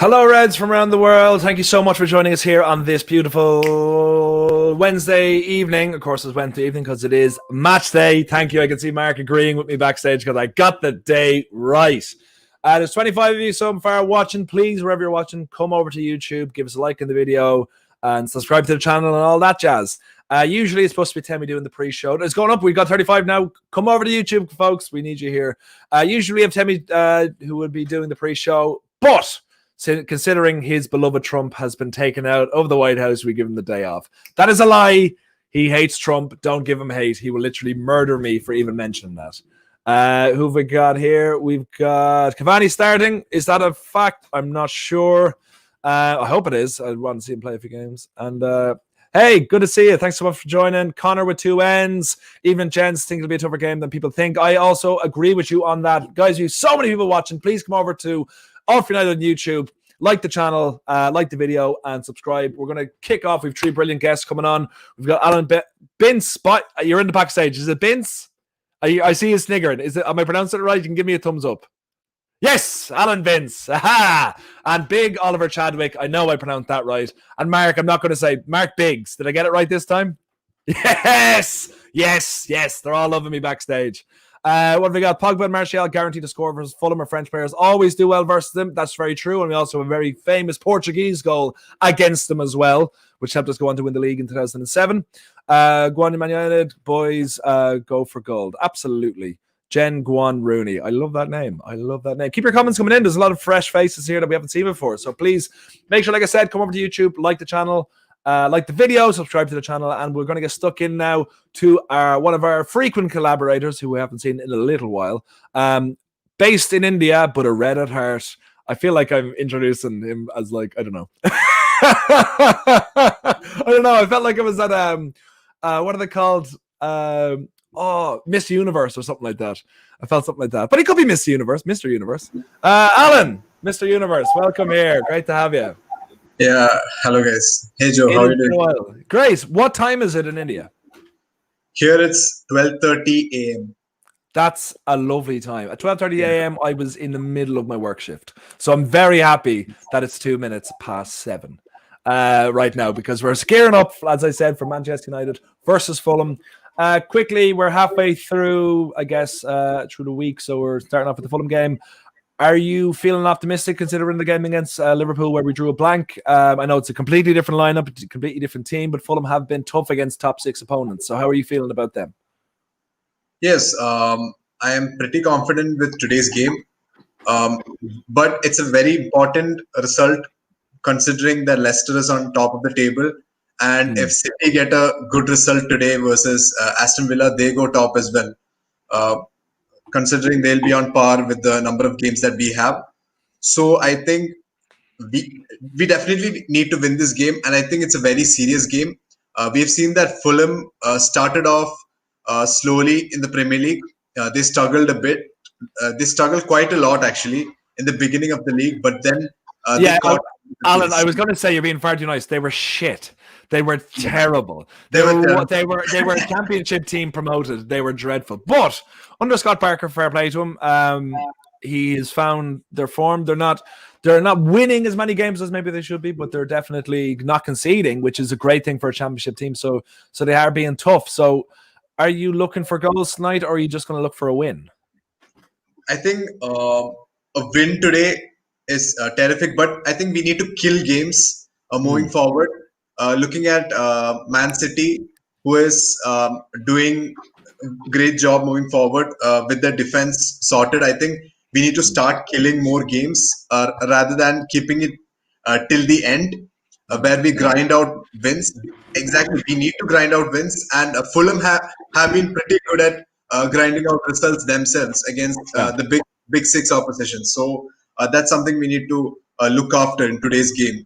Hello, Reds from around the world. Thank you so much for joining us here on this beautiful Wednesday evening. Of course, it's Wednesday evening because it is match day. Thank you. I can see Mark agreeing with me backstage because I got the day right. There's 25 of you so far watching. Please, wherever you're watching, come over to YouTube, give us a like in the video, and subscribe to the channel and all that jazz. Usually it's supposed to be 10 we doing the pre-show. It's going up. We've got 35 now. Come over to YouTube, folks. We need you here. Usually we have Temi who would be doing the pre-show, but considering his beloved Trump has been taken out of the White House, we give him the day off. That is a lie. He hates Trump. Don't give him hate. He will literally murder me for even mentioning that. Who have we got here? We've got Cavani starting. Is that a fact? I'm not sure. I hope it is. I want to see him play a few games. And hey, good to see you. Thanks so much for joining. Connor with 2 N's. Even Jens think it'll be a tougher game than people think. I also agree with you on that. Guys, you so many people watching. Please come over to FULHAM on YouTube, like the channel, like the video, and subscribe. We're going to kick off. We have 3 brilliant guests coming on. We've got Alan Bince. You're in the backstage. Is it Bince? I see you sniggering. Am I pronouncing it right? You can give me a thumbs up. Yes, Alan Bince. Aha! And Big Oliver Chadwick. I know I pronounced that right. And Mark, I'm not going to say Mark Biggs. Did I get it right this time? Yes! Yes. They're all loving me backstage. What have we got? Pogba and Martial guaranteed to score versus Fulham, or French players always do well versus them. That's very true. And we also have a very famous Portuguese goal against them as well, which helped us go on to win the league in 2007. Guan United, boys, go for gold. Absolutely. Jen Guan Rooney. I love that name. Keep your comments coming in. There's a lot of fresh faces here that we haven't seen before. So please make sure, like I said, come over to YouTube, like the channel. Like the video, subscribe to the channel, and we're going to get stuck in now to one of our frequent collaborators who we haven't seen in a little while. Based in India, but a red at heart. I feel like I'm introducing him as I don't know. I don't know. I felt like it was at what are they called? Miss Universe or something like that. I felt something like that, but he could be Miss Universe, Mr. Universe. Alan, Mr. Universe, welcome here. Great to have you. Yeah, hello guys. Hey Joe, how are you doing? Great. What time is it in India? Here it's 12:30 a.m. That's a lovely time. At 12:30 a.m. I was in the middle of my work shift. So I'm very happy that it's 2 minutes past 7 right now, because we're gearing up, as I said, for Manchester United versus Fulham. Quickly, we're halfway through, I guess, through the week. So we're starting off with the Fulham game. Are you feeling optimistic considering the game against Liverpool where we drew a blank? I know it's a completely different lineup, a completely different team, but Fulham have been tough against top 6 opponents. So how are you feeling about them? Yes, I am pretty confident with today's game. But it's a very important result considering that Leicester is on top of the table. And if City get a good result today versus Aston Villa, they go top as well. Considering they'll be on par with the number of games that we have. So I think we definitely need to win this game, and I think it's a very serious game. We have seen that Fulham started off slowly in the Premier League. They struggled a bit. They struggled quite a lot, actually, in the beginning of the league, but then Alan, I was going to say you're being far too nice. They were shit. They were terrible. They were a championship team promoted. They were dreadful. But under Scott Parker, fair play to him. He has found their form. They're not winning as many games as maybe they should be, but they're definitely not conceding, which is a great thing for a championship team. So they are being tough. So are you looking for goals tonight, or are you just going to look for a win? I think a win today is terrific, but I think we need to kill games moving forward. Looking at Man City, who is doing a great job moving forward with their defense sorted, I think we need to start killing more games rather than keeping it till the end, where we grind out wins. Exactly, we need to grind out wins, and Fulham have been pretty good at grinding out results themselves against the big 6 opposition. So that's something we need to look after in today's game.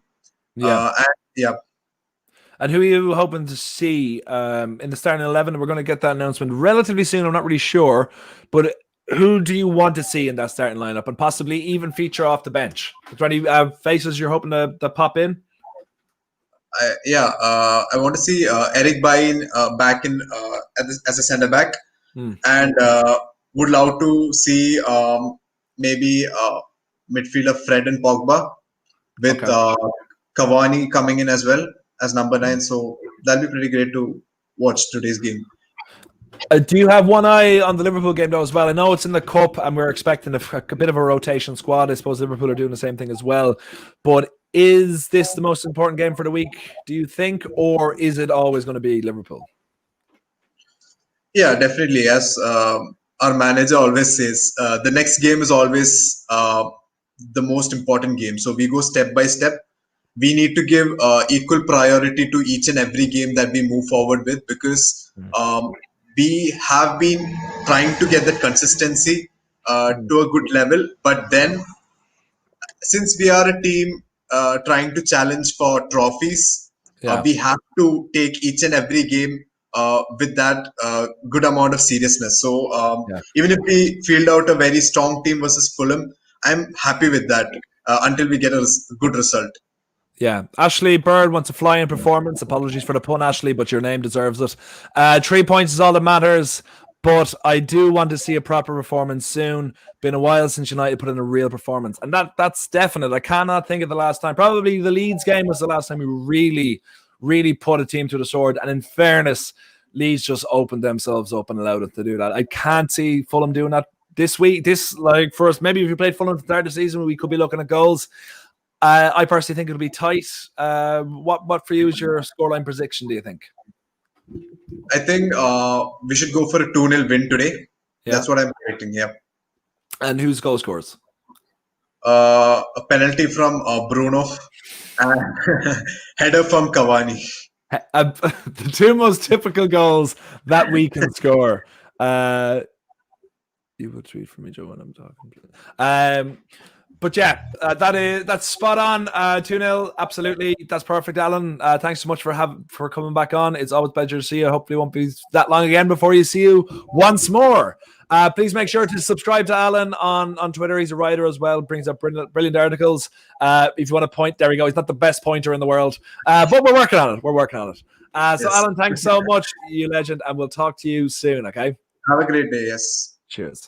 And who are you hoping to see in the starting 11? We're going to get that announcement relatively soon. I'm not really sure, but who do you want to see in that starting lineup, and possibly even feature off the bench? Is there any faces you're hoping to pop in? I want to see Eric Bain back in as a centre back, and would love to see maybe midfielder Fred and Pogba. with Okay. Cavani coming in as well as number 9. So that'll be pretty great to watch today's game. Do you have one eye on the Liverpool game though as well? I know it's in the cup and we're expecting a bit of a rotation squad. I suppose Liverpool are doing the same thing as well. But is this the most important game for the week, do you think, or is it always going to be Liverpool? Yeah, definitely. As our manager always says, the next game is always the most important game. So we go step by step. We need to give equal priority to each and every game that we move forward with, because we have been trying to get that consistency to a good level. But then, since we are a team trying to challenge for trophies, we have to take each and every game with that good amount of seriousness. So even if we field out a very strong team versus Fulham, I'm happy with that until we get a good result. Yeah, Ashley Bird wants a flying performance. Apologies for the pun, Ashley, but your name deserves it. 3 points is all that matters, but I do want to see a proper performance soon. Been a while since United put in a real performance, and that's definite. I cannot think of the last time. Probably the Leeds game was the last time we really put a team to the sword. And in fairness, Leeds just opened themselves up and allowed it to do that. I can't see Fulham doing that this week. For us, maybe if we played Fulham at the start of the season, we could be looking at goals. I personally think it'll be tight. What for you is your scoreline prediction, do you think? I think we should go for a 2-0 win today. Yeah. That's what I'm predicting, yeah. And whose goal scores? A penalty from Bruno and header from Cavani. The 2 most typical goals that we can score. You will tweet for me, Joe, when I'm talking. But yeah, that's spot on. 2-0, absolutely. That's perfect, Alan. Thanks so much for coming back on. It's always a pleasure to see you. Hopefully it won't be that long again before you see you once more. Please make sure to subscribe to Alan on Twitter. He's a writer as well, brings up brilliant articles. If you want to point, there we go. He's not the best pointer in the world, but we're working on it. So Yes. Alan, thanks so much, you legend, and we'll talk to you soon, okay? Have a great day, yes. Cheers.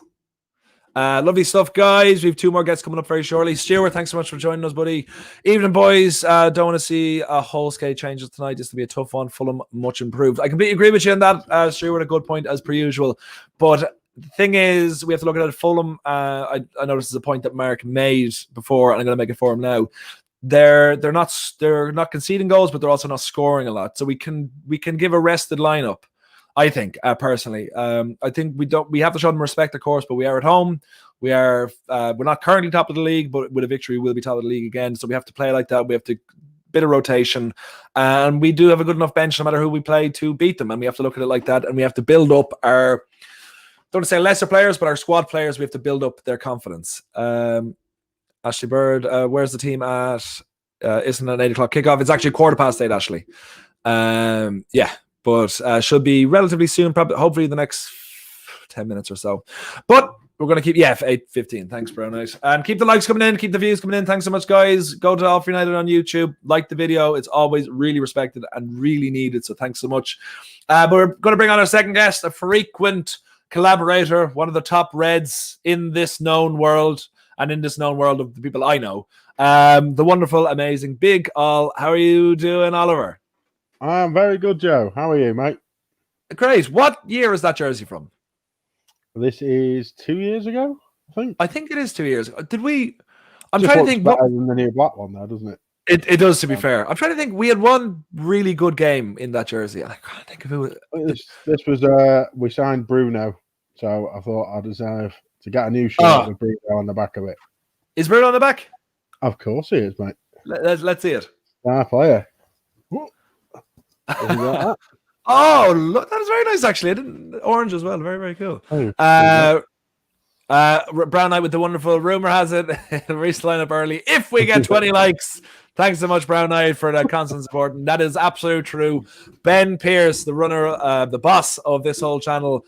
Lovely stuff, guys. We have 2 more guests coming up very shortly. Stuart, thanks so much for joining us, buddy. Evening, boys. Don't want to see a whole scale changes tonight. This will be a tough one. Fulham much improved. I completely agree with you on that, Stuart. A good point as per usual. But the thing is, we have to look at it. Fulham. I know this is a point that Mark made before, and I'm going to make it for him now. They're not conceding goals, but they're also not scoring a lot. So we can give a rested lineup. I think personally, I think we have to show them respect, of course, but we are at home. We're not currently top of the league, but with a victory, we'll be top of the league again. So we have to play like that. We have to bit of rotation, and we do have a good enough bench, no matter who we play, to beat them. And we have to look at it like that, and we have to build up our, don't want to say lesser players, but our squad players. We have to build up their confidence. Ashley Bird, where's the team at? Isn't it an 8 o'clock kickoff? It's actually 8:15, Ashley. Yeah. But should be relatively soon, probably, hopefully the next 10 minutes or so. But we're going to keep, 8:15. Thanks, bro. Nice. And keep the likes coming in, keep the views coming in. Thanks so much, guys. Go to FULHAM United on YouTube. Like the video. It's always really respected and really needed. So thanks so much. But we're going to bring on our second guest, a frequent collaborator, one of the top Reds in this known world and in this known world of the people I know. The wonderful, amazing Big All. How are you doing, Oliver? I'm very good, Joe. How are you, mate? Great. What year is that jersey from? This is 2 years ago, I think. I think it is 2 years ago. Did we? I'm Just trying to think. Better than the new black one, though, doesn't it? It does, to be fair. I'm trying to think. We had one really good game in that jersey. I can't think of who. This was we signed Bruno, so I thought I deserve to get a new shirt with Bruno on the back of it. Is Bruno on the back? Of course he is, mate. Let's see it. Star player. Oh, look, that is very nice, actually. I didn't orange as well. Very, very cool. Brown Knight with the wonderful rumor has it. Reese line up early. If we get 20 likes, thanks so much, Brown Knight, for that constant support. And that is absolute true. Ben Pearce, the runner, the boss of this whole channel,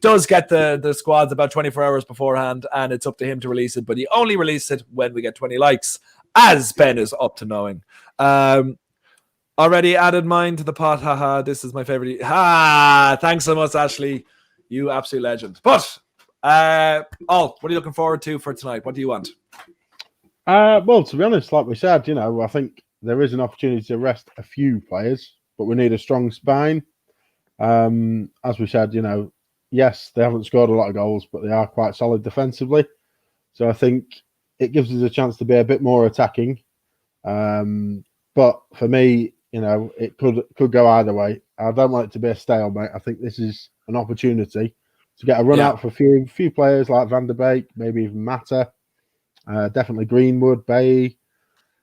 does get the squads about 24 hours beforehand, and it's up to him to release it. But he only releases it when we get 20 likes, as Ben is up to knowing. Already added mine to the pot. Haha, this is my favorite. Thanks so much, Ashley. You absolute legend. But what are you looking forward to for tonight? What do you want? Well, to be honest, like we said, I think there is an opportunity to rest a few players, but we need a strong spine. As we said, yes, they haven't scored a lot of goals, but they are quite solid defensively. So I think it gives us a chance to be a bit more attacking. But for me, it could go either way. I don't want it to be a stalemate. I think this is an opportunity to get a run out for a few players like Van der Beek, maybe even Mata, definitely Greenwood, Bay,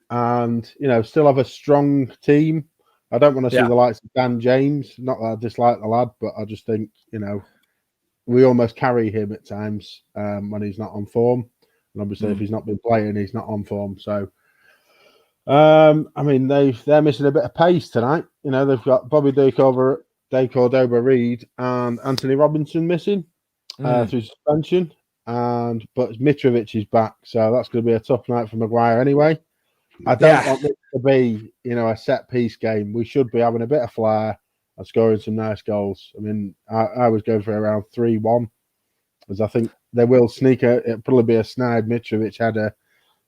and still have a strong team. I don't want to see the likes of Dan James. Not that I dislike the lad, but I just think we almost carry him at times when he's not on form, and obviously if he's not been playing, he's not on form. So, I mean they're missing a bit of pace tonight. They've got Bobby De Cordova-Reid and Anthony Robinson missing through suspension, but Mitrovic is back, so that's going to be a tough night for Maguire anyway. I don't want this to be, a set piece game. We should be having a bit of flair and scoring some nice goals. I mean, I was going for around 3-1, as I think they will sneak it'll probably be a snide Mitrovic header,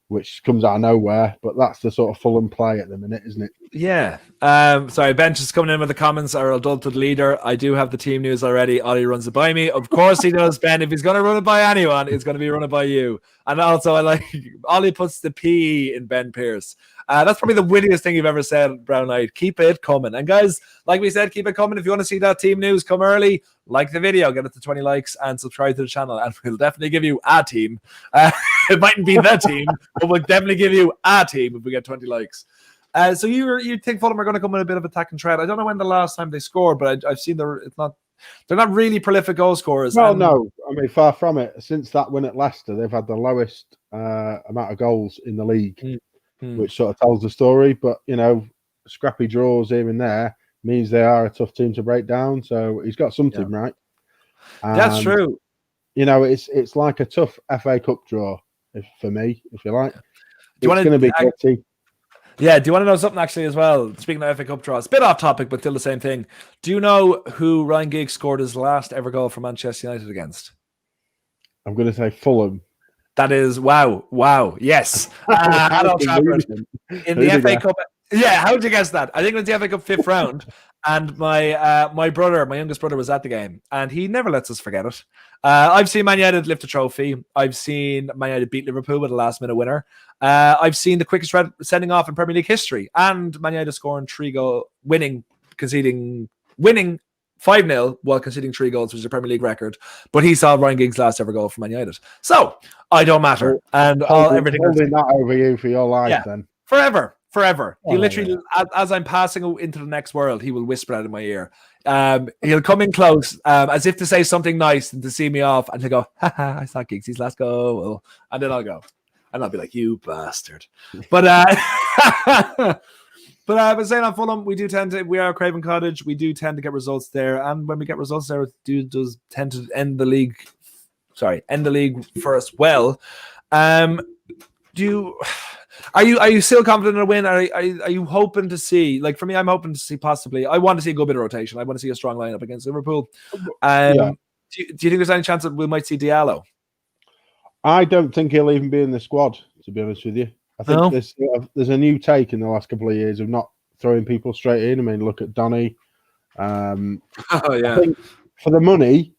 which comes out of nowhere, but that's the sort of Fulham play at the minute, isn't it? Yeah. Sorry, Bench is coming in with the comments. Our adulthood leader. I do have the team news already. Ollie runs it by me. Of course he does, Ben. If he's going to run it by anyone, it's going to be run it by you. And also, I like Ollie puts the P in Ben Pearce. That's probably the wittiest thing you've ever said, Brown Knight. Keep it coming. And guys, like we said, keep it coming. If you want to see that team news, come early, like the video, get it to 20 likes, and subscribe to the channel. And we'll definitely give you a team. It mightn't be the team, but we'll definitely give you a team if we get 20 likes. So you think Fulham are going to come with a bit of attack and threat? I don't know when the last time they scored, but I've seen they're not really prolific goal scorers. Well, no, I mean far from it. Since that win at Leicester, they've had the lowest amount of goals in the league, which sort of tells the story. But scrappy draws here and there means they are a tough team to break down. So he's got something right. And, that's true. It's like a tough FA Cup draw for me, if you like. It's going to be gritty. Yeah, do you want to know something actually as well? Speaking of FA Cup draws, a bit off topic, but still the same thing. Do you know who Ryan Giggs scored his last ever goal for Manchester United against? I'm going to say Fulham. That is wow, yes. Adolf Trafford in the FA Cup. Yeah, how did you guess that? I think it was the FA Cup 5th round, and my brother, my youngest brother, was at the game, and he never lets us forget it. I've seen Man United lift a trophy. I've sing Man United beat Liverpool with a last-minute winner. I've seen the quickest sending off in Premier League history, and Man United scoring 3 goals, winning 5-0 while conceding 3 goals, which is a Premier League record. But he saw Ryan Giggs' last ever goal for Man United. So I don't matter, and everything holding that over you for your life, then forever. He literally, as I'm passing into the next world, he will whisper that in my ear. He'll come in close, as if to say something nice and to see me off, and he'll go, "Ha, I saw Giggs' last goal," and then I'll go, and I'll be like, "You bastard!" But but saying on Fulham, we are Craven Cottage. We do tend to get results there, and when we get results there, it does tend to end the league for us well. Are you still confident in a win? Are you hoping to see, like for me, I'm hoping to see possibly, I want to see a good bit of rotation. I want to see a strong lineup against Liverpool. Do you think there's any chance that we might see Diallo? I don't think he'll even be in the squad, to be honest with you. I think there's a new take in the last couple of years of not throwing people straight in. I mean, look at Donny. I think for the money,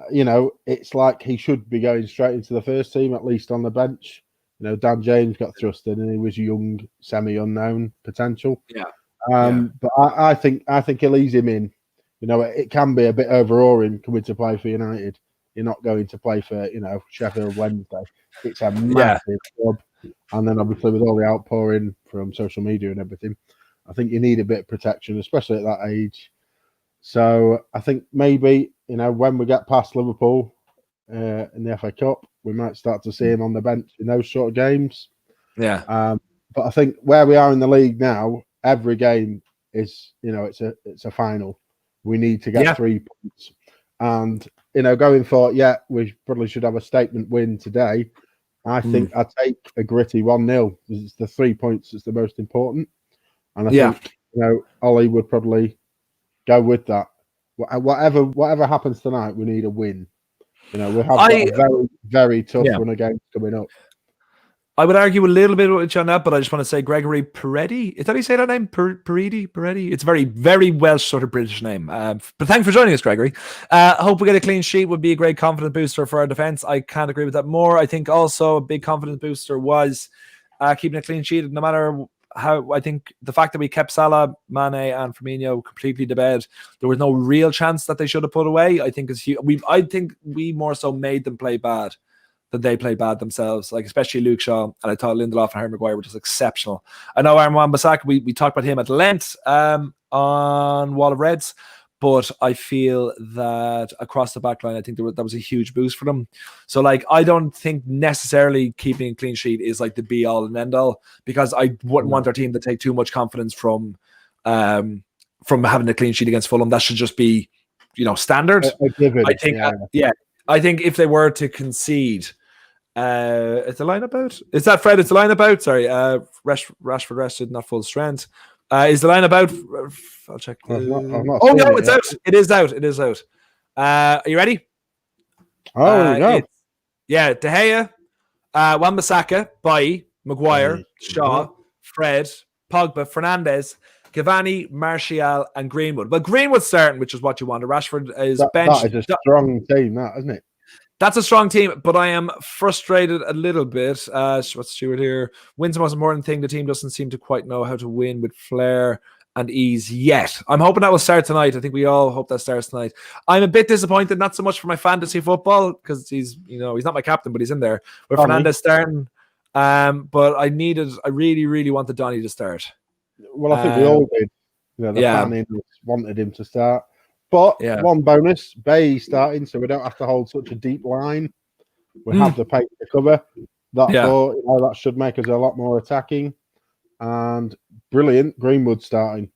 it's like he should be going straight into the first team, at least on the bench. Dan James got thrust in, and he was young, semi-unknown potential. But I think he'll ease him in. It can be a bit overawing coming to play for United. You're not going to play for Sheffield Wednesday. It's a massive job, and then obviously with all the outpouring from social media and everything, I think you need a bit of protection, especially at that age. So I think maybe when we get past Liverpool in the FA Cup, we might start to see him on the bench in those sort of games. But I think where we are in the league now, every game is, it's a final. We need to get 3 points. And, going for, we probably should have a statement win today. I think I'd take a gritty 1-0. It's the 3 points that's the most important. And I think, Ollie would probably go with that. Whatever happens tonight, we need a win. We have got a very, very tough run of games coming up. I would argue a little bit with you on that, but I just want to say Gregory Peretti. Is that how you say that name? Peretti? It's a very, very Welsh sort of British name. But thanks for joining us, Gregory. Hope we get a clean sheet. Would be a great confidence booster for our defence. I can't agree with that more. I think also a big confidence booster was keeping a clean sheet. No matter how, I think the fact that we kept Salah, Mane, and Firmino completely to bed, there was no real chance that they should have put away. I think I think we more so made them play bad than they played bad themselves, like especially Luke Shaw, and I thought Lindelof and Harry Maguire were just exceptional. I know Aaron Wan-Bissaka, we talked about him at length on Wall of Reds, but I feel that across the back line, I think that was a huge boost for them. So like, I don't think necessarily keeping a clean sheet is like the be all and end all, because I wouldn't want our team to take too much confidence from having a clean sheet against Fulham. That should just be, standard. I think, I think if they were to concede, is the lineup out? Is that Fred? It's the lineup out. Sorry, Rashford rested, not full strength. Is the lineup out? I'll check. I've not Oh no, it's out. It is out. It is out. Are you ready? Oh, yeah. De Gea, Wan-Bissaka, Bailly, Maguire, Shaw, Fred, Pogba, Fernandes, Cavani, Martial, and Greenwood. Well, Greenwood's starting, which is what you want. Rashford is benched. That is a strong team, that, isn't it? That's a strong team, but I am frustrated a little bit. What's Stuart here? Win's the most important thing. The team doesn't seem to quite know how to win with flair and ease yet. I'm hoping that will start tonight. I think we all hope that starts tonight. I'm a bit disappointed, not so much for my fantasy football, because he's not my captain, but he's in there. With Fernandes starting. But I really, really wanted Donny to start. Well, I think we all did. The fan wanted him to start. But one bonus, Bay starting, so we don't have to hold such a deep line. We have the pace to cover. That should make us a lot more attacking. And brilliant, Greenwood starting.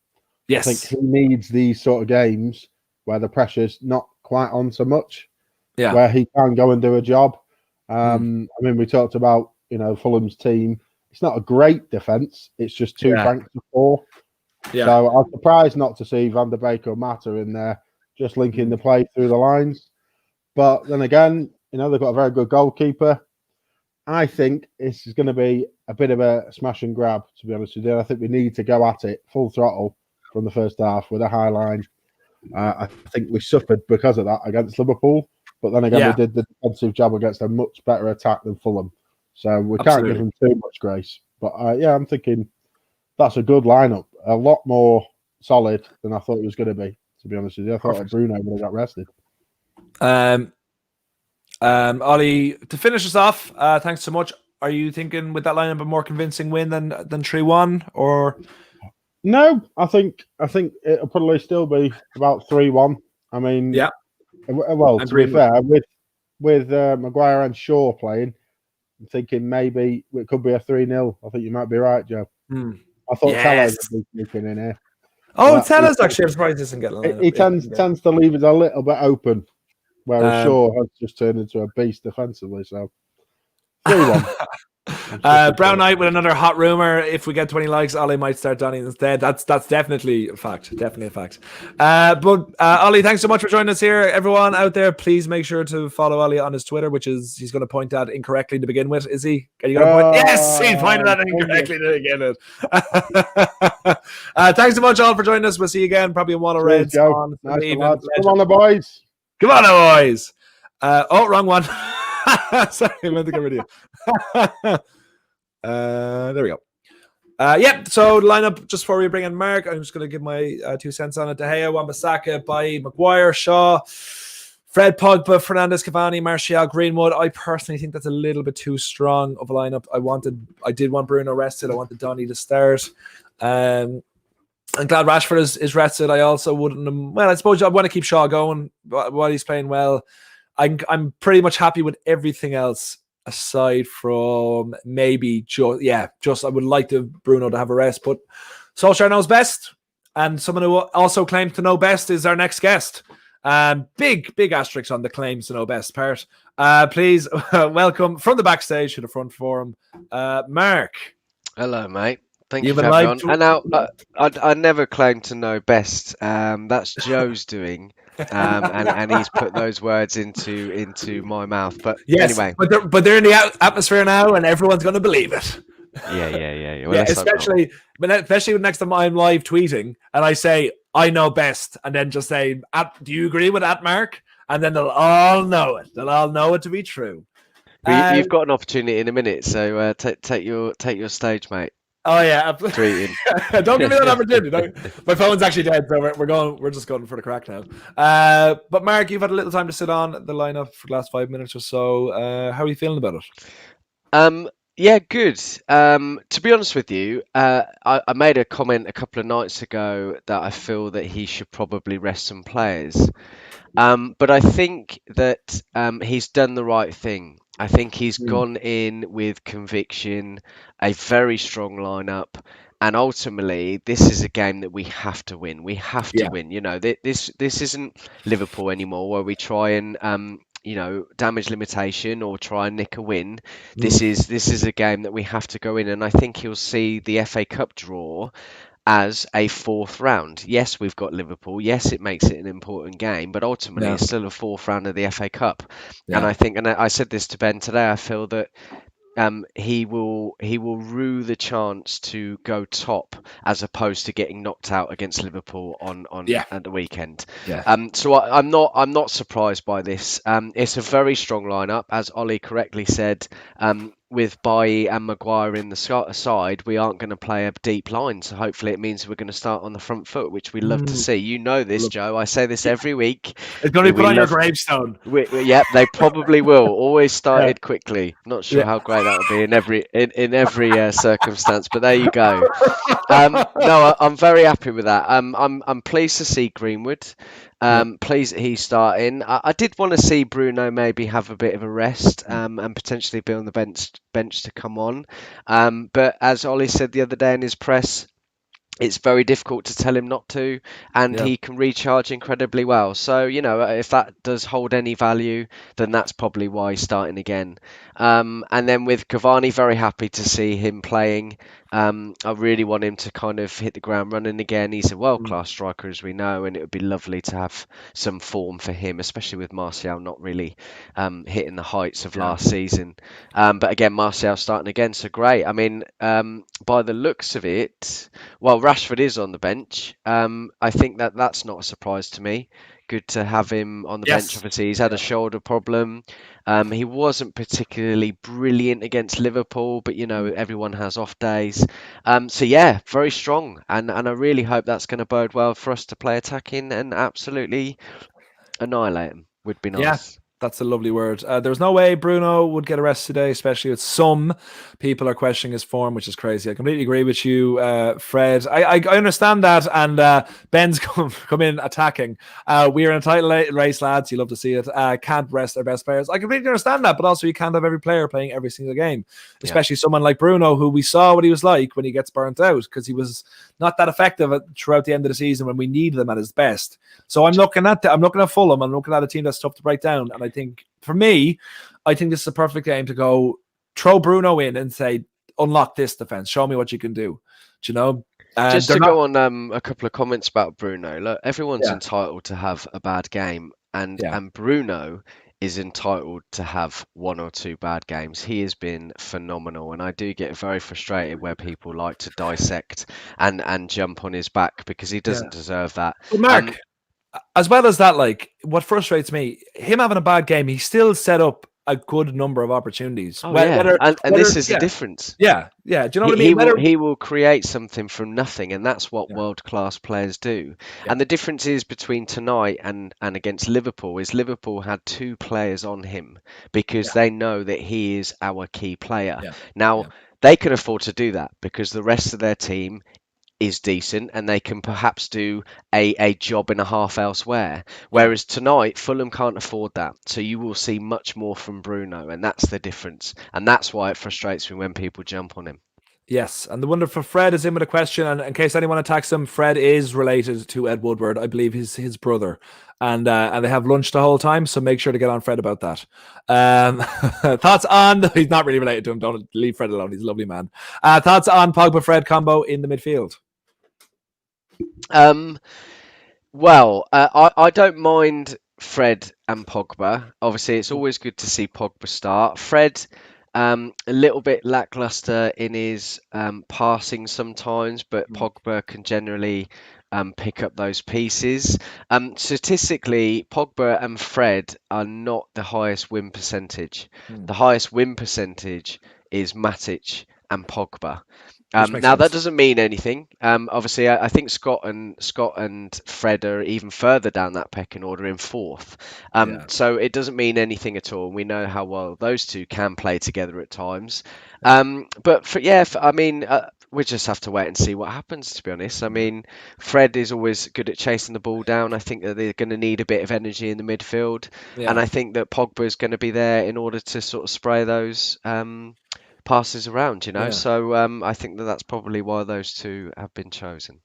Yes. I think he needs these sort of games where the pressure's not quite on so much, where he can go and do a job. I mean, we talked about, Fulham's team. It's not a great defence. It's just 2 banks of 4. Yeah. So I'm surprised not to see Van der Beek or Mata in there, just linking the play through the lines. But then again, they've got a very good goalkeeper. I think this is going to be a bit of a smash and grab, to be honest with you. I think we need to go at it full throttle from the first half with a high line. I think we suffered because of that against Liverpool. But then again, we did the defensive job against a much better attack than Fulham. So we can't give them too much grace. But I'm thinking that's a good lineup. A lot more solid than I thought it was going to be, to be honest with you. I thought Bruno would have got rested. Ollie, to finish us off, thanks so much. Are you thinking with that lineup a more convincing win than 3-1? Or no, I think it'll probably still be about 3-1. I mean, well, to be fair, with Maguire and Shaw playing, I'm thinking maybe it could be a 3-0. I think you might be right, Joe. I thought Tellez would be sneaking in here. Oh, Tellez actually, I'm surprised he doesn't get a He tends to leave it a little bit open, whereas Shaw has just turned into a beast defensively. So 3-1. Brown Knight with another hot rumor. If we get 20 likes, Ollie might start Donny instead. That's definitely a fact. Definitely a fact. But Ollie, thanks so much for joining us here. Everyone out there, please make sure to follow Ollie on his Twitter, which is he's going to point out incorrectly to begin with. Is he? Are you going to point? Yes, he pointed out incorrectly to begin with. Thanks so much, all, for joining us. We'll see you again, probably in Wall of Reds. Come on, the boys. Come on, the boys. Wrong one. Sorry, I meant to get rid of you. There we go. So lineup, just before we bring in Mark, I'm just going to give my 2 cents on it. De Gea, Wan-Bissaka, Bailly, Maguire, Shaw, Fred, Pogba, Fernandes, Cavani, Martial, Greenwood. I personally think that's a little bit too strong of a lineup. I did want Bruno rested. I wanted Donny to start. I'm glad Rashford is rested. I also wouldn't. Well, I suppose I want to keep Shaw going while he's playing well. I'm pretty much happy with everything else aside from maybe just I would like Bruno to have a rest, but Solskjaer knows best, and someone who also claims to know best is our next guest. Big asterisk on the claims to know best part. Please welcome from the backstage to the front forum, Mark. Hello, mate. Thank you for having me on. And now, I never claim to know best. That's Joe's doing. and he's put those words into my mouth. But Yes, anyway, but they're in the atmosphere now, and everyone's going to believe it. yeah. Well, Yeah, let's hope not. especially when next time I'm live tweeting and I say I know best, and then just say, "Do you agree with that, Mark?" And then they'll all know it. They'll all know it to be true. But you've got an opportunity in a minute, so take your stage, mate. Oh yeah, Tweeting. Don't give me that opportunity. My phone's actually dead, so we're just going for the crack now. But Mark, you've had a little time to sit on the lineup for the last 5 minutes or so. How are you feeling about it? Yeah, good. To be honest with you, I made a comment a couple of nights ago that I feel that he should probably rest some players. But I think that he's done the right thing. I think he's gone in with conviction, a very strong lineup, and ultimately, this is a game that we have to win. We have to win. You know, this isn't Liverpool anymore, where we try and damage limitation or try and nick a win. This is a game that we have to go in, and I think he'll see the FA Cup draw as a fourth round. Yes, we've got Liverpool. Yes, it makes it an important game, but ultimately it's still a fourth round of the FA Cup. And I think, and I said this to Ben today, I feel that he will rue the chance to go top as opposed to getting knocked out against Liverpool on at the weekend. So I'm not surprised by this. It's a very strong lineup, as Ollie correctly said. With Bailly and Maguire in the side, we aren't going to play a deep line. So hopefully it means we're going to start on the front foot, which we love to see. You know this, Joe. I say this every week. It's going to be put on your gravestone. Yeah, they probably will. Always started quickly. Not sure how great that would be in every circumstance, but there you go. No, I'm very happy with that. I'm pleased to see Greenwood. Pleased that he's starting. I did want to see Bruno maybe have a bit of a rest and potentially be on the bench to come on. But as Ollie said the other day in his press, it's very difficult to tell him not to, and he can recharge incredibly well. So, if that does hold any value, then that's probably why he's starting again. And then with Cavani, very happy to see him playing. I really want him to kind of hit the ground running again. He's a world-class striker, as we know, and it would be lovely to have some form for him, especially with Martial not really hitting the heights of last season. But again, Martial starting again, so great. I mean, by the looks of it, well, Rashford is on the bench. I think that's not a surprise to me. Good to have him on the bench. Obviously, he's had a shoulder problem. He wasn't particularly brilliant against Liverpool, but everyone has off days. So yeah, very strong, and I really hope that's going to bode well for us to play attacking and absolutely annihilate him. Would be nice. Yeah. That's a lovely word. There's no way Bruno would get a rest today, especially with some people are questioning his form, which is crazy. I completely agree with you, Fred. I understand that, and Ben's come in attacking. We're in a title race, lads. You love to see it. Can't rest our best players. I completely understand that, but also you can't have every player playing every single game, especially someone like Bruno, who we saw what he was like when he gets burnt out, because he was not that effective throughout the end of the season when we needed him at his best. So I'm looking at Fulham. I'm looking at a team that's tough to break down, and I think for me, this is a perfect game to go throw Bruno in and say, unlock this defense. Show me what you can do. Do you know? Just to go on a couple of comments about Bruno. Look, everyone's entitled to have a bad game, and Bruno is entitled to have one or two bad games. He has been phenomenal, and I do get very frustrated where people like to dissect and jump on his back because he doesn't deserve that. But Mark, as well as that, like, what frustrates me, him having a bad game, he still set up a good number of opportunities. This is the difference. Yeah. Do you know what I mean? He will create something from nothing, and that's what world-class players do. And the difference is between tonight and against Liverpool is Liverpool had two players on him because they know that he is our key player. Now, they can afford to do that because the rest of their team is decent and they can perhaps do a job and a half elsewhere. Whereas tonight, Fulham can't afford that. So you will see much more from Bruno, and that's the difference. And that's why it frustrates me when people jump on him. Yes, and the wonderful Fred is in with a question, and in case anyone attacks him, Fred is related to Ed Woodward. I believe he's his brother, and they have lunch the whole time, so make sure to get on Fred about that. Thoughts on... He's not really related to him. Don't leave Fred alone. He's a lovely man. Thoughts on Pogba-Fred combo in the midfield? Well, I don't mind Fred and Pogba. Obviously, it's always good to see Pogba start. Fred, a little bit lackluster in his passing sometimes, but Pogba can generally pick up those pieces. Statistically, Pogba and Fred are not the highest win percentage. The highest win percentage is Matic and Pogba. Which makes Now that sense. doesn't mean anything. Obviously, I think Scott and Fred are even further down that pecking order in fourth. Yeah. So it doesn't mean anything at all. We know how well those two can play together at times. But I mean, we just have to wait and see what happens. To be honest, I mean, Fred is always good at chasing the ball down. I think that they're going to need a bit of energy in the midfield, and Yeah. I think that Pogba is going to be there in order to sort of spray those. Passes around, Yeah. So I think that that's probably why those two have been chosen.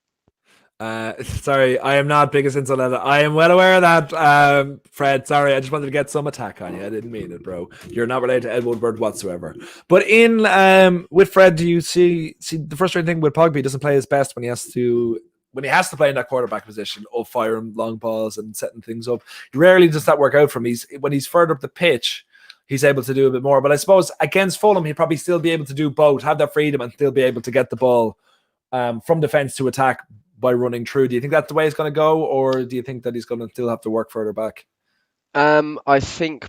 Sorry, I am not biggest insider. I am well aware of that, Fred. Sorry, I just wanted to get some attack on you. I didn't mean it, bro. You're not related to Ed Woodward whatsoever. But in with Fred, do you see the frustrating thing with Pogba? He doesn't play his best when he has to play in that quarterback position of firing long balls and setting things up. Rarely does that work out for him. When he's further up the pitch, he's able to do a bit more. But I suppose against Fulham, he'd probably still be able to do both, have that freedom and still be able to get the ball from defence to attack by running through. Do you think that's the way it's going to go, or do you think that he's going to still have to work further back? I think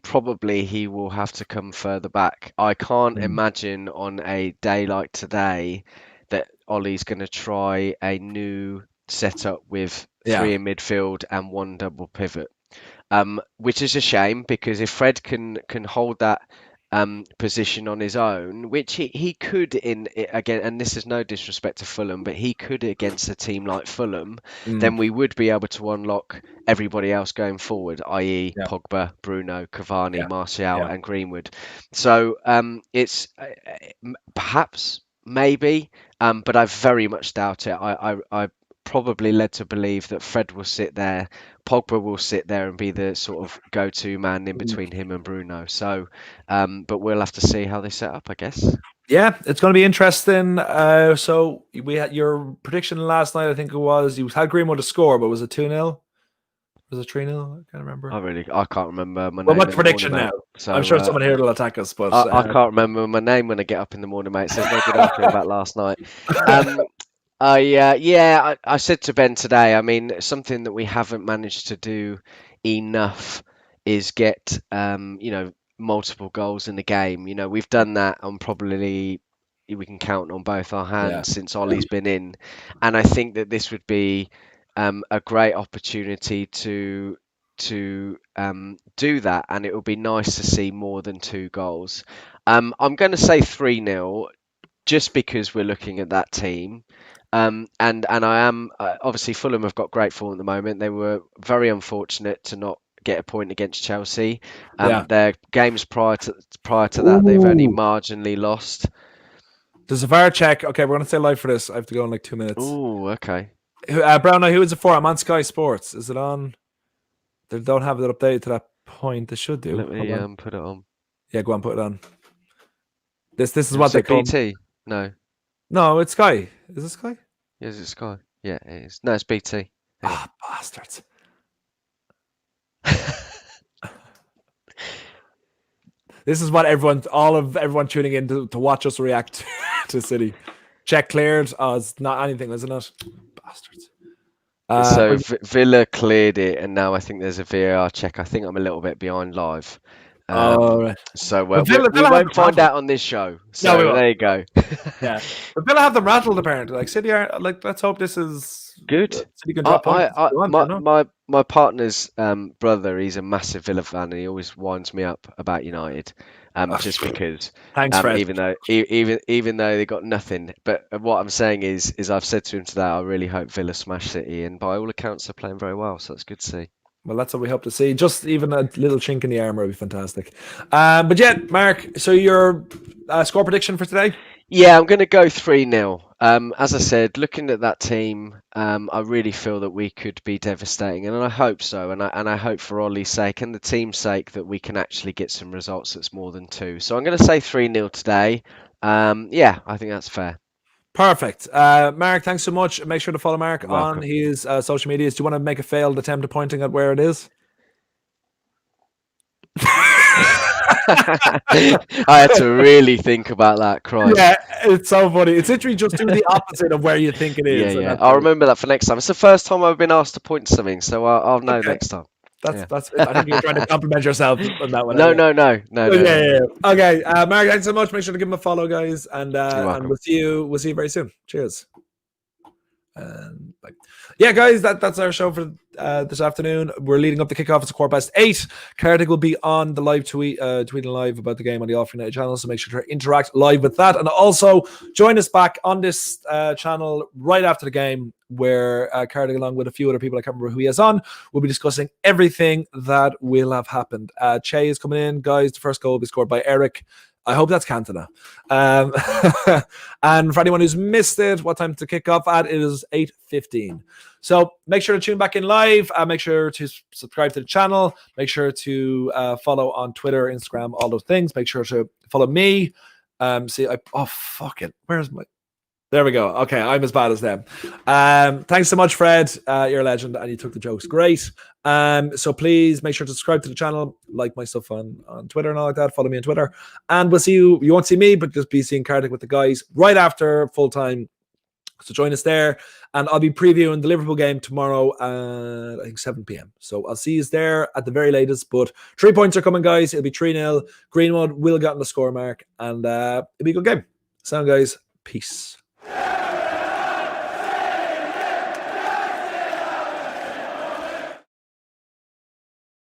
probably he will have to come further back. I can't imagine on a day like today that Ollie's going to try a new setup with three in midfield and one double pivot. Which is a shame, because if Fred can hold that position on his own, which he could again, and this is no disrespect to Fulham, but he could against a team like Fulham, then we would be able to unlock everybody else going forward, i.e. Pogba, Bruno, Cavani, Martial and Greenwood. So it's perhaps, maybe, but I very much doubt it. I probably led to believe that Fred will sit there, Pogba will sit there and be the sort of go-to man in between him and Bruno. So, but we'll have to see how they set up, I guess. Yeah, it's going to be interesting. So we had your prediction last night. I think it was you had Greenwood to score, but was it 2-0? Was it 3-0? I can't remember. I can't remember my name. Well, what's prediction now? So, I'm sure someone here will attack us, but I can't remember my name when I get up in the morning, mate. So there's no good arguing about last night. I said to Ben today, I mean, something that we haven't managed to do enough is get, multiple goals in the game. We've done that on probably, we can count on both our hands since Ollie's been in. And I think that this would be a great opportunity to do that. And it would be nice to see more than 2 goals. I'm going to say 3-0, just because we're looking at that team. And I am obviously, Fulham have got great form at the moment. They were very unfortunate to not get a point against Chelsea. Their games prior to that, they've only marginally lost. There's a VAR check. Okay, we're going to stay live for this. I have to go in like 2 minutes. Oh, okay. Brown, who is it for? I'm on Sky Sports. Is it on? They don't have it updated to that point. They should do. Let me put it on. Yeah, go on, put it on. This is what they call BT. No, it's Sky. Is it Sky? Yeah, is it Sky? Yeah, it is. No, it's BT. Ah, bastards. This is what everyone tuning in to watch us react to City. Check cleared. Oh, it's not anything, isn't it? Bastards. So Villa cleared it, and now I think there's a VAR check. I think I'm a little bit behind live. Right. So we won't find out on this show. So no, there you go. Yeah, but Villa have them rattled apparently. Like City are like. Let's hope this is good. City can drop points. My partner's brother, he's a massive Villa fan, and he always winds me up about United. Just because, thanks, Fred. Even though they got nothing, but what I'm saying is I've said to him today, I really hope Villa smash City, and by all accounts, they're playing very well, so that's good to see. Well, that's what we hope to see. Just even a little chink in the armor would be fantastic. But yeah, Mark, so your score prediction for today? Yeah, I'm going to go 3-0. As I said, looking at that team, I really feel that we could be devastating, and I hope so. And I hope for Ollie's sake and the team's sake that we can actually get some results that's more than 2. So I'm going to say 3-0 today. I think that's fair. Perfect. Mark, thanks so much. Make sure to follow Mark on his social medias. Do you want to make a failed attempt at pointing at where it is? I had to really think about that, Christ. Yeah, it's so funny. It's literally just do the opposite of where you think it is. Yeah. I'll remember that for next time. It's the first time I've been asked to point to something, so I'll know next time. That's. I think you're trying to compliment yourself on that one. No. Yeah. Okay, Mark, thanks so much. Make sure to give him a follow, guys, and we'll see you. We'll see you very soon. Cheers. And yeah, guys, that's our show for this afternoon. We're leading up the kickoff. It's 8:15. Cardick will be on the live tweeting live about the game on the All United channel, so make sure to interact live with that, and also join us back on this channel right after the game, where Cardick, along with a few other people, I can't remember who he is on, will be discussing everything that will have happened. Che is coming in, guys. The first goal will be scored by Eric. I hope that's Cantona. And for anyone who's missed it, what time to kick off at? It is 8:15. So make sure to tune back in live. Make sure to subscribe to the channel. Make sure to follow on Twitter, Instagram, all those things. Make sure to follow me. Fuck it. Where's my... There we go. Okay, I'm as bad as them. Thanks so much, Fred. You're a legend, and you took the jokes great. So please make sure to subscribe to the channel, like my stuff on Twitter and all like that. Follow me on Twitter, and we'll see you. You won't see me, but just be seeing Cardiff with the guys right after full time. So join us there, and I'll be previewing the Liverpool game tomorrow at I think 7 p.m. So I'll see you there at the very latest. But 3 points are coming, guys. It'll be 3-0. Greenwood will get on the score mark, and it'll be a good game. So, guys, peace.